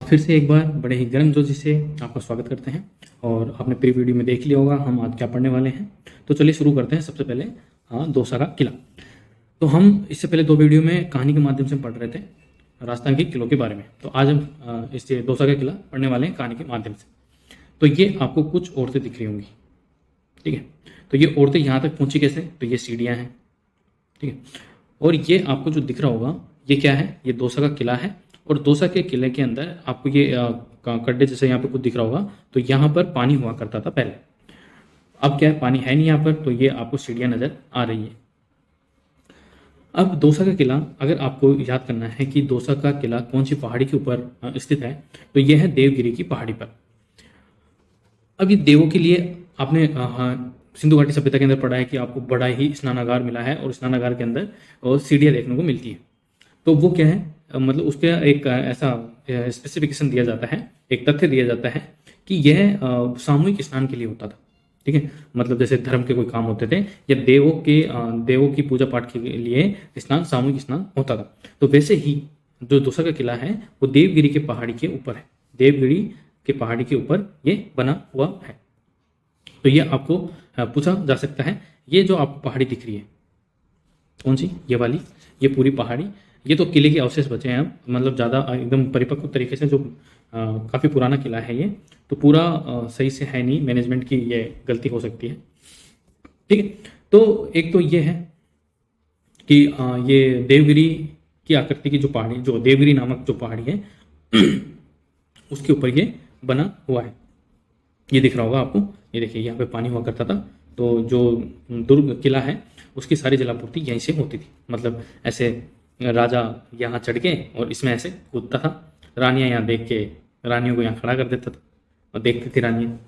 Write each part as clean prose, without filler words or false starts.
फिर से एक बार बड़े ही गर्मजोशी से आपका स्वागत करते हैं। और आपने प्री वीडियो में देख लिया होगा हम आज क्या पढ़ने वाले हैं। तो चलिए शुरू करते हैं। सबसे पहले दोसा का किला। तो हम इससे पहले दो वीडियो में कहानी के माध्यम से पढ़ रहे थे राजस्थान के किलों के बारे में। तो आज हम इस दोसा का किला पढ़ने वाले हैं कहानी के माध्यम से। तो ये आपको कुछ औरतें दिख रही होंगी, ठीक है। तो ये औरतें यहाँ तक पहुँची कैसे? तो ये सीढ़ियाँ हैं, ठीक है। और ये आपको जो दिख रहा होगा ये क्या है? ये दोसा का किला है। और दोसा के किले के अंदर आपको ये गड्ढे जैसे यहाँ पे कुछ दिख रहा होगा। तो यहाँ पर पानी हुआ करता था पहले। अब क्या है? पानी है नहीं यहाँ पर। तो ये आपको सीढ़ियाँ नजर आ रही है। अब दोसा का किला अगर आपको याद करना है कि दोसा का किला कौन सी पहाड़ी के ऊपर स्थित है, तो यह है देवगिरी की पहाड़ी पर। अब ये देवों के लिए आपने सिंधु घाटी सभ्यता के अंदर पढ़ा है कि आपको बड़ा ही स्नानागार मिला है और स्नानागार के अंदर सीढ़ियाँ देखने को मिलती है। तो वो क्या है? मतलब उसके एक ऐसा स्पेसिफिकेशन दिया जाता है, एक तथ्य दिया जाता है कि यह सामूहिक स्नान के लिए होता था, ठीक है। मतलब जैसे धर्म के कोई काम होते थे या देवों की पूजा पाठ के लिए स्नान, सामूहिक स्नान होता था। तो वैसे ही जो दोसा का किला है वो देवगिरी के पहाड़ी के ऊपर है। देवगिरी के पहाड़ी के ऊपर ये बना हुआ है। तो ये आपको पूछा जा सकता है, ये जो आपको पहाड़ी दिख रही है कौन सी? ये वाली, ये पूरी पहाड़ी। ये तो किले के अवशेष बचे हैं अब, मतलब ज़्यादा एकदम परिपक्व तरीके से जो काफ़ी पुराना किला है ये, तो पूरा सही से है नहीं। मैनेजमेंट की ये गलती हो सकती है, ठीक है। तो एक तो ये है कि ये देवगिरी की आकृति की जो पहाड़ी, जो देवगिरी नामक जो पहाड़ी है उसके ऊपर ये बना हुआ है। ये दिख रहा होगा आपको। ये देखिए यहाँ पे पानी हुआ करता था। तो जो दुर्ग किला है उसकी सारी जलापूर्ति यहीं से होती थी। मतलब ऐसे राजा यहाँ चढ़ के और इसमें ऐसे कूदता था। रानियाँ यहाँ देख के रानियों को यहाँ खड़ा कर देता था और देखती थी रानियाँ।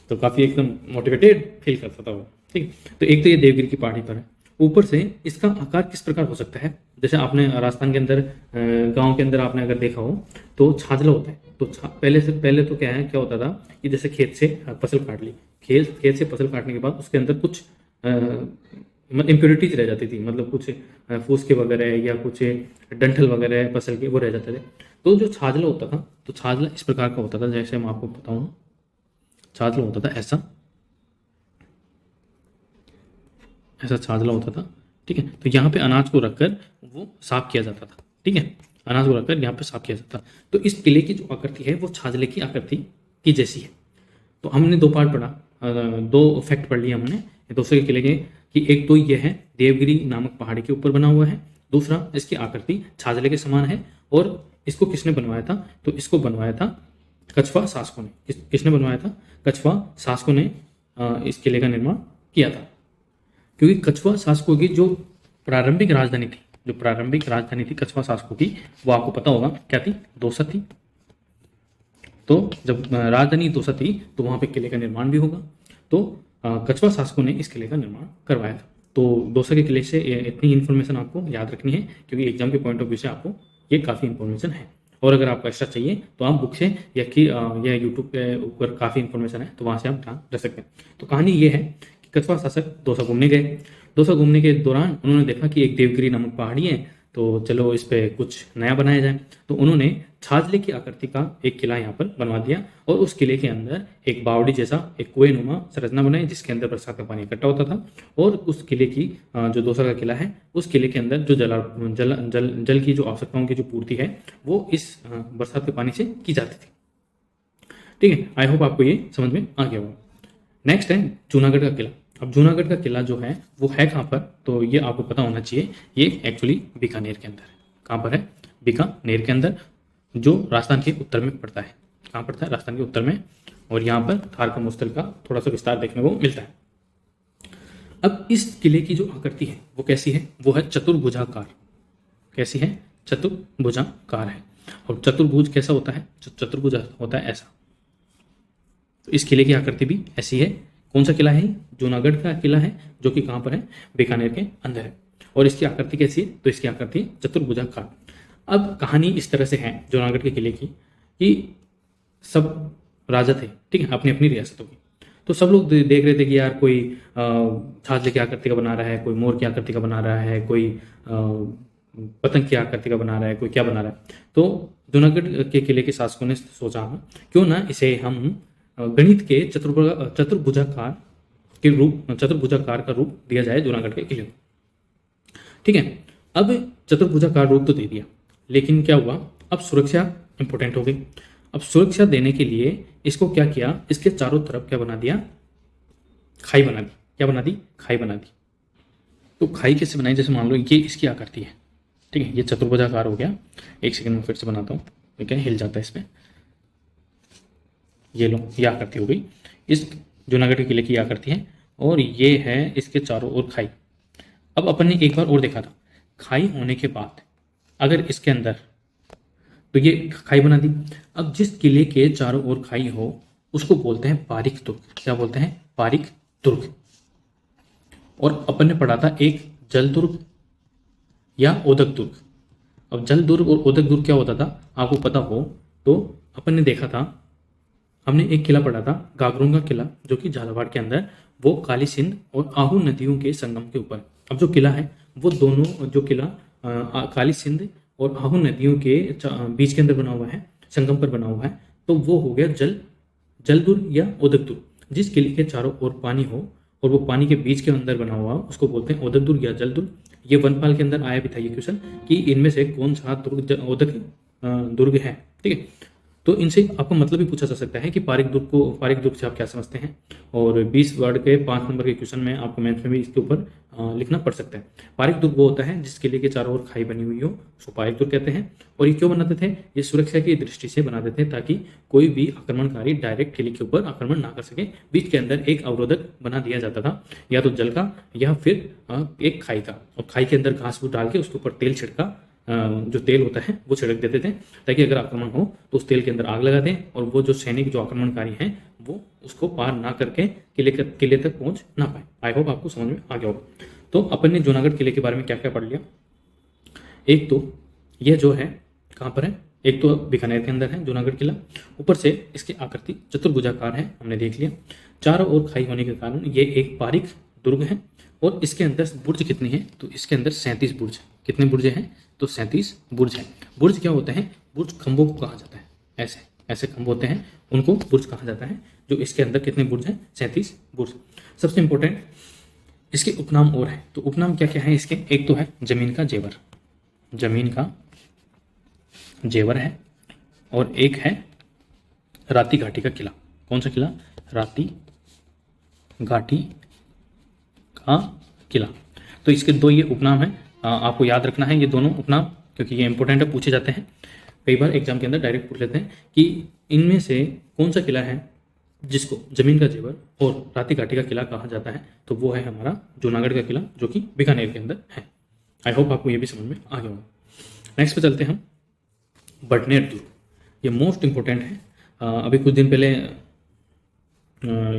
तो काफ़ी एकदम मोटिवेटेड फील करता था वो, ठीक है। तो एक तो ये देवगिरी की पहाड़ी पर है। ऊपर से इसका आकार किस प्रकार हो सकता है? जैसे आपने राजस्थान के अंदर गांव के अंदर आपने अगर देखा हो तो छाजला होता है। तो पहले तो क्या होता था कि जैसे खेत से फसल काट ली, खेत से फसल काटने के बाद उसके अंदर कुछ इम्प्योरिटीज रह जाती थी। मतलब कुछ फूसके वगैरह या कुछ डंठल वगैरह फसल के वो रह जाते थे। तो जो छाजला होता था, तो छाजला इस प्रकार का होता था, जैसे मैं आपको बताऊं। छाजला होता था ऐसा छाजला होता था, ठीक है। तो यहाँ पे अनाज को रखकर वो साफ किया जाता था, ठीक है। अनाज को रखकर यहाँ पे साफ किया जाता था। तो इस किले की जो आकृति है वो छाजले की आकृति की जैसी है। तो हमने दो पार्ट पढ़ा, दो फैक्ट पढ़ लिए हमने दोस्तों के किले के, कि एक तो यह है देवगिरी नामक पहाड़ी के ऊपर बना हुआ है, दूसरा इसकी आकृति छाजले के समान है। और इसको किसने बनवाया था? तो इसको बनवाया था कछवा शासकों ने। किसने बनवाया था? कछवा शासकों ने इस किले का निर्माण किया था। क्योंकि कछवा शासकों की जो प्रारंभिक राजधानी थी कछवा शासकों की, वो आपको पता होगा क्या थी? दोसा थी। तो जब राजधानी दोसा थी तो वहां पे किले का निर्माण भी होगा। तो कछवा शासकों ने इस किले का निर्माण करवाया था। तो दोसा के किले से इतनी इन्फॉर्मेशन आपको याद रखनी है, क्योंकि एग्जाम के पॉइंट ऑफ व्यू से आपको ये काफ़ी इन्फॉर्मेशन है। और अगर आपको एक्स्ट्रा चाहिए तो आप बुक से या यूट्यूब के ऊपर काफ़ी इन्फॉर्मेशन है, तो वहाँ से आप ध्यान रख सकते हैं। तो कहानी ये है कि कछवा शासक दोसा घूमने गए। दोसा घूमने के दौरान उन्होंने देखा कि एक देवगिरी नामक पहाड़ी है, तो चलो इस पे कुछ नया बनाया जाए। तो उन्होंने छाजले की आकृति का एक किला यहाँ पर बनवा दिया और उस किले के अंदर एक बावड़ी जैसा, एक कुएं नुमा संरचना बनाई, जिसके अंदर बरसात का पानी इकट्ठा होता था। और उस किले की जो दोसा का किला है, उस किले के अंदर जो जल की जो आवश्यकताओं की जो पूर्ति है वो इस बरसात के पानी से की जाती थी, ठीक है। आई होप आपको ये समझ में आ गया होगा। नेक्स्ट है जूनागढ़ का किला। अब जूनागढ़ का किला जो है वो है कहाँ पर? तो ये आपको पता होना चाहिए। ये एक्चुअली बीकानेर के अंदर है। कहाँ पर है? बीकानेर के अंदर, जो राजस्थान के उत्तर में पड़ता है। कहाँ पड़ता है? राजस्थान के उत्तर में। और यहाँ पर थार का मुस्तल का थोड़ा सा विस्तार देखने को मिलता है। अब इस किले की जो आकृति है वो कैसी है? वो है चतुर्भुजाकार। कैसी है? चतुर्भुजाकार है। और चतुर्भुज कैसा होता है? चतुर्भुज होता है ऐसा। तो इस किले की आकृति भी ऐसी है। कौन सा किला है? जूनागढ़ का किला है, जो कि कहाँ पर है? बीकानेर के अंदर है। और इसकी आकृति कैसी है? तो इसकी आकृति चतुर्भुजाकार। अब कहानी इस तरह से है जूनागढ़ के किले की कि सब राजा थे, ठीक है, अपनी अपनी रियासतों की। तो सब लोग देख रहे थे कि यार कोई छाजले की आकृति का बना रहा है, कोई मोर की आकृति का बना रहा है, कोई पतंग की आकृति का बना रहा है, कोई क्या बना रहा है। तो जूनागढ़ के किले के शासकों ने सोचा क्यों ना इसे हम गणित के चतुर्भुजाकार के रूप, चतुर्भुजाकार का रूप दिया जाए जूनागढ़ के किले को। ठीक है, अब चतुर्भुजाकार रूप तो दे दिया, लेकिन क्या हुआ, अब सुरक्षा इंपॉर्टेंट हो गई। अब सुरक्षा देने के लिए इसको क्या किया, इसके चारों तरफ क्या बना दिया, खाई बना दी। क्या बना दी, खाई बना दी। तो खाई कैसे बनाई, जैसे मान लो ये इसकी आकृति है, ठीक है, ये चतुर्भुजाकार हो गया। एक सेकंड में फिर से बनाता हूँ, ठीक है, हिल जाता है इसमें। ये लो, ये आकृति हो गई, इस जूनागढ़ के किले की आकृति है, और ये है इसके चारों ओर खाई। अब अपन ने एक बार और देखा था, खाई होने के बाद अगर इसके अंदर, तो ये खाई बना दी। अब जिस किले के चारों ओर खाई हो उसको बोलते हैं पारिक दुर्ग। क्या बोलते हैं, पारिक दुर्ग। और अपन ने पढ़ा था एक जल दुर्ग या ओदक दुर्ग। अब जल दुर्ग और ओदक दुर्ग क्या होता था, आपको पता हो तो अपन ने देखा था, हमने एक किला पढ़ा था गागरोंगा किला, जो कि झालावाड़ के अंदर, वो काली सिंध और आहू नदियों के संगम के ऊपर। अब जो किला है वो दोनों, जो किला काली सिंध और आहू नदियों के बीच के अंदर बना हुआ है, संगम पर बना हुआ है, तो वो हो गया जल दुर्ग या ओदक दुर्ग। जिस किले के चारों ओर पानी हो और वो पानी के बीच के अंदर बना हुआ, उसको बोलते हैं ओदक दुर्ग या जल दुर्ग। ये वनपाल के अंदर आया भी था ये क्वेश्चन कि इनमें से कौन सा दुर्ग ओदक दुर्ग है। ठीक है, तो इनसे आपको मतलब भी पूछा जा सकता है कि पारिक दुर्ग से आप क्या समझते हैं, और 20 वर्ड के 5 नंबर के क्वेश्चन में आपको मैथ में भी इसके ऊपर लिखना पड़ सकता है। पारिक दुर्ग वो होता है जिस किले के चारों ओर खाई बनी हुई हो, उसको पारिक दुर्ग कहते हैं। और ये क्यों बनाते थे, ये सुरक्षा की दृष्टि से बनाते थे, ताकि कोई भी आक्रमणकारी डायरेक्ट किले के ऊपर आक्रमण ना कर सके। बीच के अंदर एक अवरोधक बना दिया जाता था, या तो जल का या फिर एक खाई का, और खाई के अंदर घास फूस डाल के उसके ऊपर तेल छिड़का, जो तेल होता है वो छिड़क देते थे, ताकि अगर आक्रमण हो तो उस तेल के अंदर आग लगा दें, और वो जो सैनिक जो आक्रमणकारी हैं वो उसको पार ना करके किले तक पहुंच ना पाए। आई होप आपको समझ में आ गया होगा। तो अपन ने जूनागढ़ किले के बारे में क्या क्या पढ़ लिया। एक तो ये जो है कहाँ पर है, एक तो बीकानेर के अंदर है जूनागढ़ किला, ऊपर से इसकी आकृति चतुर्भुजाकार है, हमने देख लिया। चारों ओर खाई होने के कारण ये एक पारिक दुर्ग है, और इसके अंदर बुर्ज कितनी है, तो इसके अंदर 37 बुर्ज है। कितने बुर्ज हैं, तो 37 बुर्ज हैं। बुर्ज क्या होते हैं, बुर्ज खंभों को कहा जाता है, ऐसे ऐसे खंभ होते हैं, उनको बुर्ज कहा जाता है। जो इसके अंदर कितने बुर्ज हैं, 37 बुर्ज। सबसे इंपॉर्टेंट इसके उपनाम और है, तो उपनाम क्या क्या है इसके, एक तो है जमीन का जेवर, जमीन का जेवर है, और एक है राती घाटी का किला। कौन सा किला, राती घाटी का किला। तो इसके दो ये उपनाम है, आपको याद रखना है ये दोनों उपनाम, क्योंकि ये इंपॉर्टेंट है, पूछे जाते हैं कई बार एग्जाम के अंदर, डायरेक्ट पूछ लेते हैं कि इनमें से कौन सा किला है जिसको जमीन का जेवर और राती घाटी का किला कहा जाता है, तो वो है हमारा जूनागढ़ का किला, जो कि बीकानेर के अंदर है। आई होप आपको ये भी समझ में आ गया होगा। नेक्स्ट पे चलते हैं हम, बटनेर दुर्ग। ये मोस्ट इंपॉर्टेंट है, अभी कुछ दिन पहले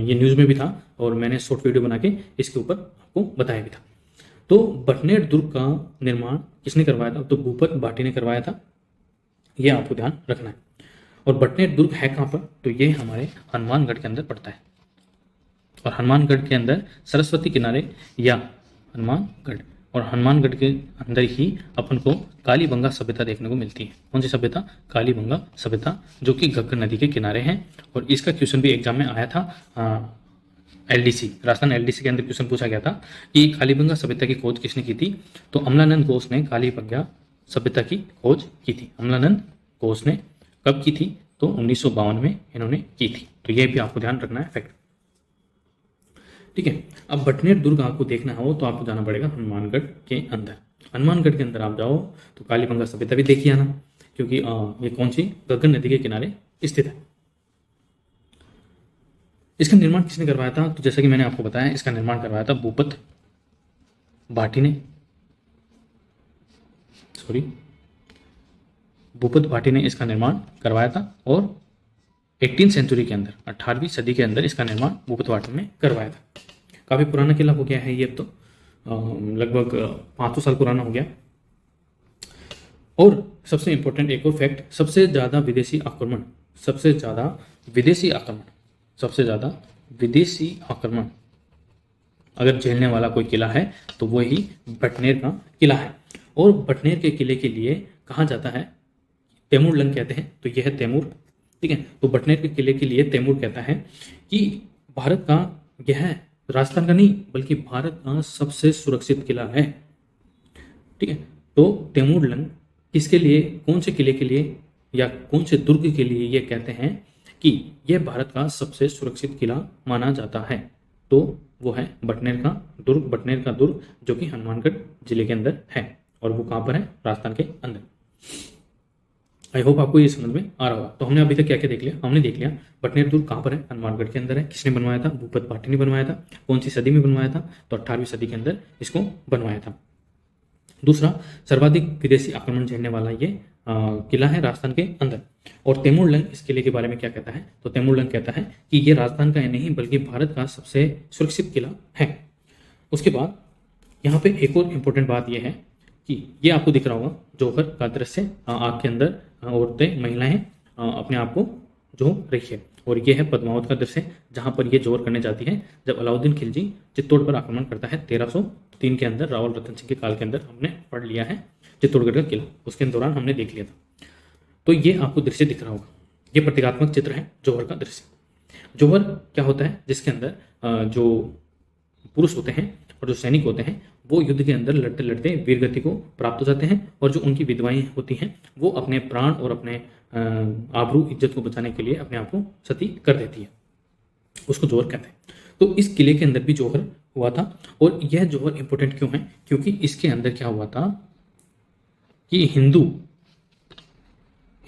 ये न्यूज़ में भी था, और मैंने शॉर्ट वीडियो बना के इसके ऊपर आपको बताया भी था। तो बटनेर दुर्ग का निर्माण किसने करवाया था, तो भूपत भाटी ने करवाया था, ये आपको ध्यान रखना है। और बटनेर दुर्ग है कहाँ पर, तो ये हमारे हनुमानगढ़ के अंदर पड़ता है, और हनुमानगढ़ के अंदर सरस्वती किनारे या हनुमानगढ़, और हनुमानगढ़ के अंदर ही अपन को कालीबंगा सभ्यता देखने को मिलती है। कौन सी सभ्यता, कालीबंगा सभ्यता, जो कि घग्गर नदी के किनारे है। और इसका क्वेश्चन भी एग्जाम में आया था, एलडीसी राजस्थान एलडीसी के अंदर क्वेश्चन पूछा गया था कि कालीबंगा सभ्यता की खोज किसने की थी, तो अमलानंद घोष ने कालीबंगा सभ्यता की खोज की थी। अमलानंद घोष ने कब की थी, तो 1952 में इन्होंने की थी। तो ये भी आपको ध्यान रखना है फैक्ट। ठीक है, अब बटनेर दुर्ग आपको देखना हो तो आपको जाना पड़ेगा हनुमानगढ़ के अंदर। हनुमानगढ़ के अंदर आप जाओ तो कालीबंगा सभ्यता भी देखिए आना, क्योंकि ये कौन सी, घग्गर नदी के किनारे स्थित है। इसका निर्माण किसने करवाया था, तो जैसा कि मैंने आपको बताया, इसका निर्माण करवाया था भूपत भाटी ने, भूपत भाटी ने इसका निर्माण करवाया था। और 18वीं सेंचुरी के अंदर, 18वीं सदी के अंदर इसका निर्माण भूपत भाटी ने करवाया था। काफ़ी पुराना किला हो गया है ये, अब तो लगभग 500 साल पुराना हो गया। और सबसे इंपॉर्टेंट एक और फैक्ट, सबसे ज़्यादा विदेशी आक्रमण अगर झेलने वाला कोई किला है तो वही बटनेर का किला है। और बटनेर के किले के लिए कहा जाता है, तैमूर लंग कहते हैं, तो यह है तैमूर। ठीक है, तो बटनेर के किले के लिए तैमूर कहता है कि भारत का यह राजस्थान का नहीं बल्कि भारत का सबसे सुरक्षित किला है। ठीक है, तो तैमूर लंग किसके लिए, कौन से किले के लिए या कौन से दुर्ग के लिए ये कहते हैं कि यह भारत का सबसे सुरक्षित किला माना जाता है, तो वो है बटनेर का दुर्ग। बटनेर का दुर्ग जो कि हनुमानगढ़ जिले के अंदर है, और वो कहाँ पर है, राजस्थान के अंदर। आई होप आपको ये समझ में आ रहा होगा। तो हमने अभी तक क्या क्या देख लिया, हमने देख लिया बटनेर दुर्ग कहाँ पर है, हनुमानगढ़ के अंदर है। किसने बनवाया था, भूपत भाटी ने बनवाया था। कौन सी सदी में बनवाया था, तो 18वीं सदी के अंदर इसको बनवाया था। दूसरा, सर्वाधिक विदेशी आक्रमण झेलने वाला ये किला है राजस्थान के अंदर। और तैमूर लंग इस किले के बारे में क्या कहता है, तो तैमूर लंग कहता है कि ये राजस्थान का नहीं बल्कि भारत का सबसे सुरक्षित किला है। उसके बाद यहाँ पे एक और इम्पोर्टेंट बात यह है कि ये आपको दिख रहा होगा जौहर का दृश्य, आग के अंदर औरतें महिलाएं अपने आप को जो रही है, और ये है पद्मावत का दृश्य जहाँ पर ये जोर करने जाती है जब अलाउद्दीन खिलजी चित्तौड़ पर आक्रमण करता है 1303 के अंदर, रावल रतन सिंह के काल के अंदर। हमने पढ़ लिया है चित्तौड़गढ़ का किला, उसके दौरान हमने देख लिया था। तो ये आपको दृश्य दिख रहा होगा, ये प्रतीकात्मक चित्र है जौहर का दृश्य। जौहर क्या होता है, जिसके अंदर जो पुरुष होते हैं और जो सैनिक होते हैं वो युद्ध के अंदर लड़ते लड़ते वीरगति को प्राप्त हो जाते हैं, और जो उनकी विधवाएं होती हैं वो अपने प्राण और अपने आबरू इज्जत को बचाने के लिए अपने आप को सती कर देती है, उसको जौहर कहते हैं। तो इस किले के अंदर भी जौहर हुआ था, और यह जौहर इंपॉर्टेंट क्यों है, क्योंकि इसके अंदर क्या हुआ था कि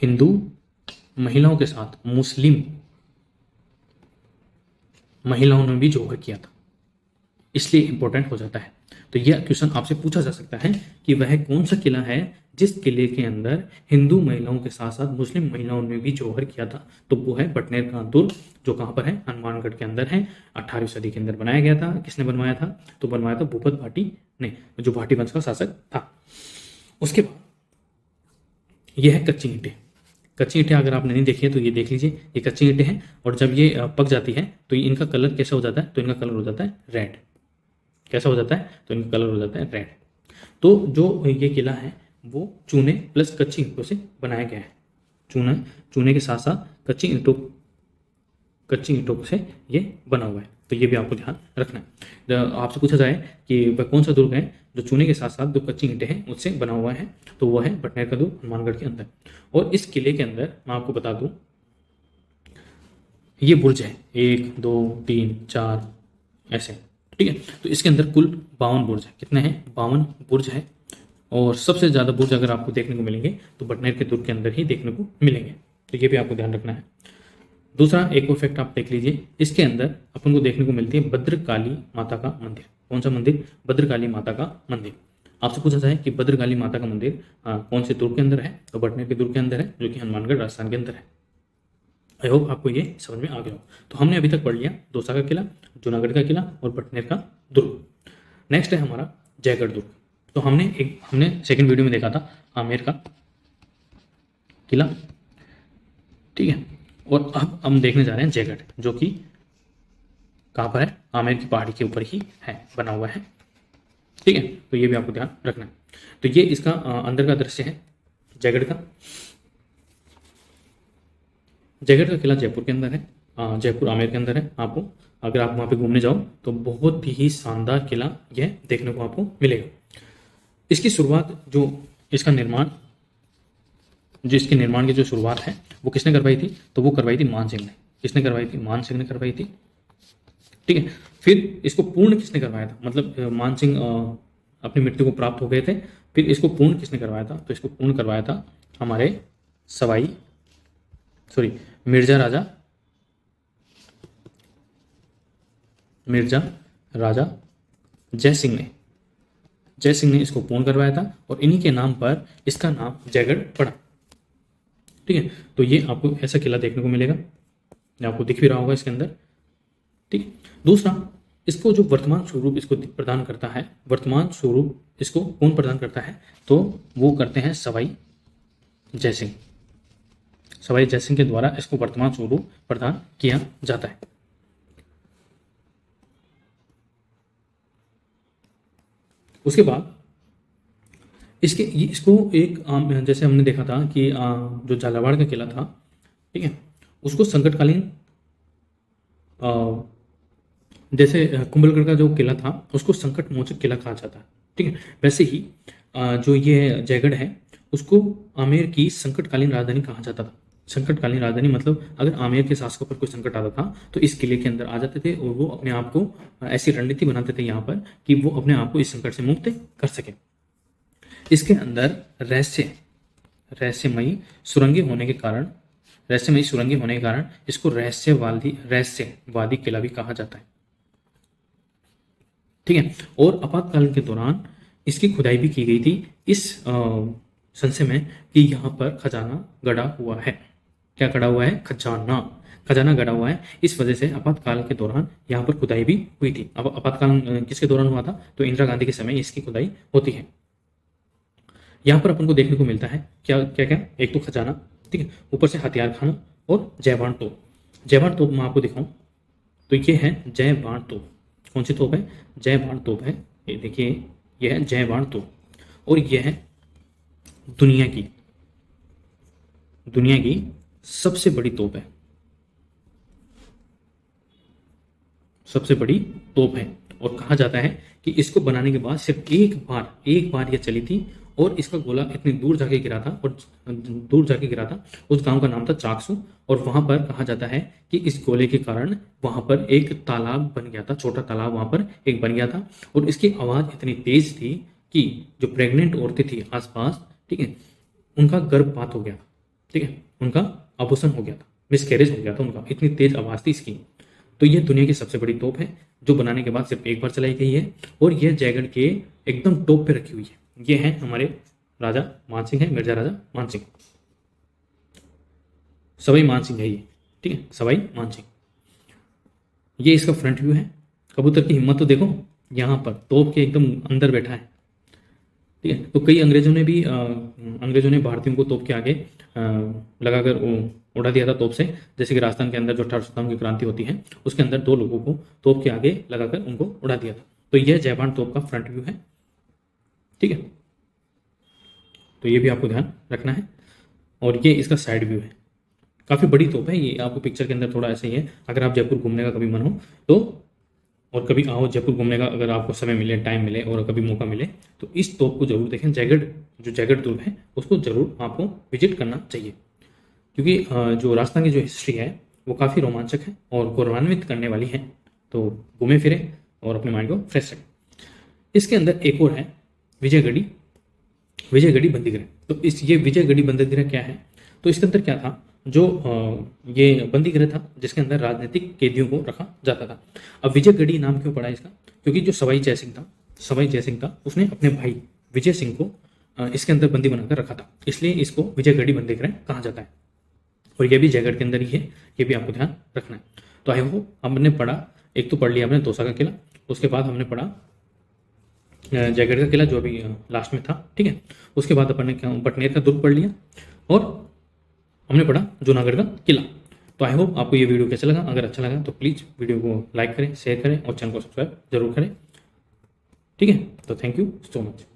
हिंदू महिलाओं के साथ मुस्लिम महिलाओं ने भी जौहर किया था, इसलिए इंपॉर्टेंट हो जाता है। तो यह क्वेश्चन आपसे पूछा जा सकता है कि वह कौन सा किला है जिस किले के अंदर हिंदू महिलाओं के साथ साथ मुस्लिम महिलाओं ने भी जौहर किया था, तो वो है बटनेर का दुर्ग, जो कहाँ पर है, हनुमानगढ़ के अंदर है। 18वीं सदी के अंदर बनाया गया था। किसने बनवाया था, तो बनवाया था भूपत भाटी ने, जो भाटी वंश का शासक था। उसके बाद यह है कच्ची ईंटें। कच्ची ईंटें अगर आपने नहीं देखी है तो ये देख लीजिए, ये कच्ची ईंटें हैं, और जब ये पक जाती है तो इनका कलर कैसा हो जाता है, तो इनका कलर हो जाता है रेड। कैसा हो जाता है, तो इनका कलर हो जाता है रेड। तो जो ये किला है वो चूने प्लस कच्ची ईंटों से बनाया गया है। चूने के साथ साथ कच्ची ईंटों से ये बना हुआ है, तो ये भी आपको ध्यान रखना है। आपसे पूछा जाए कि वह कौन सा दुर्ग है जो चूने के साथ साथ जो कच्ची ईंटें हैं उससे बना हुआ है, तो वह है बटनेर का दुर्ग हनुमानगढ़ के अंदर। और इस किले के अंदर मैं आपको बता दूं, ये बुर्ज है 1 2 3 4 ऐसे, ठीक है। तो इसके अंदर कुल 52 बुर्ज है। कितने हैं, 52 बुर्ज है। और सबसे ज़्यादा बुर्ज अगर आपको देखने को मिलेंगे तो बटनेर के दुर्ग के अंदर ही देखने को मिलेंगे, तो ये भी आपको ध्यान रखना है। दूसरा एक और फैक्ट आप देख लीजिए, इसके अंदर अपन को देखने को मिलती है भद्रकाली माता का मंदिर। कौन सा मंदिर, भद्रकाली माता का मंदिर। आपसे पूछा जाए कि भद्रकाली माता का मंदिर कौन से दुर्ग के अंदर है, तो बटनेर के दुर्ग के अंदर है, जो कि हनुमानगढ़ राजस्थान के अंदर है। आई होप आपको ये समझ में आ गया हो। तो हमने अभी तक पढ़ लिया दौसा का किला, जूनागढ़ का किला और बटनेर का दुर्ग। नेक्स्ट है हमारा जयगढ़ दुर्ग। तो हमने सेकंड वीडियो में देखा था आमेर का किला, ठीक है। और अब हम देखने जा रहे हैं जयगढ़, जो कि कहाँ पर है, आमेर की पहाड़ी के ऊपर ही है, बना हुआ है, ठीक है। तो ये भी आपको ध्यान रखना है। तो ये इसका अंदर का दृश्य है जयगढ़ का। जयगढ़ का किला जयपुर के अंदर है, जयपुर आमेर के अंदर है। आपको अगर आप वहाँ पे घूमने जाओ तो बहुत ही शानदार किला यह देखने को आपको मिलेगा। इसकी शुरुआत इसके निर्माण की जो शुरुआत है वो किसने करवाई थी, तो वो करवाई थी मान सिंह ने। किसने करवाई थी, मान सिंह ने करवाई थी, ठीक है। फिर इसको पूर्ण किसने करवाया था, मतलब मान सिंह अपनी मृत्यु को प्राप्त हो गए थे, फिर इसको पूर्ण किसने करवाया था, तो इसको पूर्ण करवाया था हमारे मिर्जा राजा जय सिंह ने इसको पूर्ण करवाया था, और इन्हीं के नाम पर इसका नाम जयगढ़ पड़ा, ठीक है। तो ये आपको ऐसा किला देखने को मिलेगा, आपको दिख भी रहा होगा इसके अंदर, ठीक। दूसरा, इसको जो वर्तमान स्वरूप इसको प्रदान करता है, वर्तमान स्वरूप इसको कौन प्रदान करता है, तो वो करते हैं सवाई जयसिंह के द्वारा इसको वर्तमान स्वरूप प्रदान किया जाता है। उसके बाद इसको एक जैसे हमने देखा था कि जो झालावाड़ का किला था, ठीक है, उसको संकटकालीन जैसे कुंभलगढ़ का जो किला था उसको संकट मोचक किला कहा जाता है, ठीक है। वैसे ही जो ये जयगढ़ है उसको आमेर की संकटकालीन राजधानी कहा जाता था। संकटकालीन राजधानी मतलब अगर आमेर के शासकों पर कोई संकट आता था तो इस किले के अंदर आ जाते थे और वो अपने आप को ऐसी रणनीति बनाते थे यहाँ पर कि वो अपने आप को इस संकट से मुक्त कर सके। इसके अंदर रहस्यमयी सुरंगें होने के कारण इसको रहस्यवादी किला भी कहा जाता है, ठीक है। और आपातकाल के दौरान इसकी खुदाई भी की गई थी इस संशय में कि यहाँ पर खजाना गड़ा हुआ है। क्या गड़ा हुआ है? खजाना गड़ा हुआ है। इस वजह से आपातकाल के दौरान यहाँ पर खुदाई भी हुई थी। अब आपातकाल किसके दौरान हुआ था? तो इंदिरा गांधी के समय इसकी खुदाई होती है। यहाँ पर अपन को देखने को मिलता है क्या क्या क्या, एक तो खजाना, ठीक है, ऊपर से हथियार खाना और जयबान तोप मैं आपको दिखाऊं तो ये है जयबान तोप। कौन सी तोप है? जयबान तोप है। ये देखिए, यह है जयबान तोप और यह है दुनिया की सबसे बड़ी तोप है, सबसे बड़ी तोप है। और कहा जाता है कि इसको बनाने के बाद सिर्फ एक बार यह चली थी और इसका गोला इतनी दूर जाके गिरा था उस गांव का नाम था चाकसू। और वहां पर कहा जाता है कि इस गोले के कारण वहां पर एक तालाब बन गया था, छोटा तालाब वहां पर एक बन गया था। और इसकी आवाज इतनी तेज थी कि जो प्रेग्नेंट औरतें थी आसपास, ठीक है, उनका गर्भपात हो गया था, ठीक है, उनका अबॉर्शन हो गया था, मिसकैरेज हो गया था उनका, इतनी तेज आवाज थी इसकी। तो ये दुनिया की सबसे बड़ी तोप है जो बनाने के बाद सिर्फ एक बार चलाई गई है और यह जयगढ़ के एकदम टॉप पे रखी हुई है। ये है हमारे राजा मानसिंह है, मिर्जा राजा मानसिंह, सवाई मानसिंह है ये, ठीक है, सवाई मानसिंह। ये इसका फ्रंट व्यू है। कबूतर की हिम्मत तो देखो, यहाँ पर तोप के एकदम अंदर बैठा है, ठीक है। तो कई अंग्रेजों ने भारतीयों को तोप के आगे लगाकर उड़ा दिया था तोप से। जैसे कि राजस्थान के अंदर जो 1857 की क्रांति होती है उसके अंदर 2 लोगों को तोप के आगे लगाकर उनको उड़ा दिया था। तो यह जयबान तोप का फ्रंट व्यू है, ठीक है। तो ये भी आपको ध्यान रखना है। और ये इसका साइड व्यू है। काफ़ी बड़ी तोप है ये, आपको पिक्चर के अंदर थोड़ा ऐसे ही है। अगर आप जयपुर घूमने का कभी मन हो तो, और कभी आओ जयपुर घूमने का, अगर आपको समय मिले, टाइम मिले और कभी मौका मिले तो इस तोप को जरूर देखें। जयगढ़ दुर्ग है उसको जरूर आपको विजिट करना चाहिए, क्योंकि जो राजस्थान की जो हिस्ट्री है वो काफ़ी रोमांचक है और गौरवान्वित करने वाली है। तो घूमे फिरे और अपने माइंड को फ्रेश रखें। इसके अंदर एक और है विजयगढ़ी बंदीगृह। तो ये विजयगढ़ी बंदीगृह क्या है? तो इसके अंदर क्या था, जो ये बंदीगृह था जिसके अंदर राजनीतिक कैदियों को रखा जाता था। अब विजयगढ़ी नाम क्यों पड़ा इसका? क्योंकि जो सवाई जयसिंह था उसने अपने भाई विजय सिंह को इसके अंदर बंदी बनाकर रखा था, इसलिए इसको विजयगढ़ी बंदीगृह कहा जाता है। और ये भी जयगढ़ के अंदर ही है, ये भी आपको ध्यान रखना है। तो आई होप हमने पढ़ा, एक तो पढ़ लिया हमने दौसा का किला, उसके बाद हमने पढ़ा जयगढ़ का किला जो अभी लास्ट में था, ठीक है। उसके बाद अपन ने बटनेर का दुर्ग पढ़ लिया और हमने पढ़ा जूनागढ़ का किला। तो आई होप आपको ये वीडियो कैसा लगा। अगर अच्छा लगा तो प्लीज़ वीडियो को लाइक करें, शेयर करें और चैनल को सब्सक्राइब जरूर करें, ठीक है। तो थैंक यू सो मच।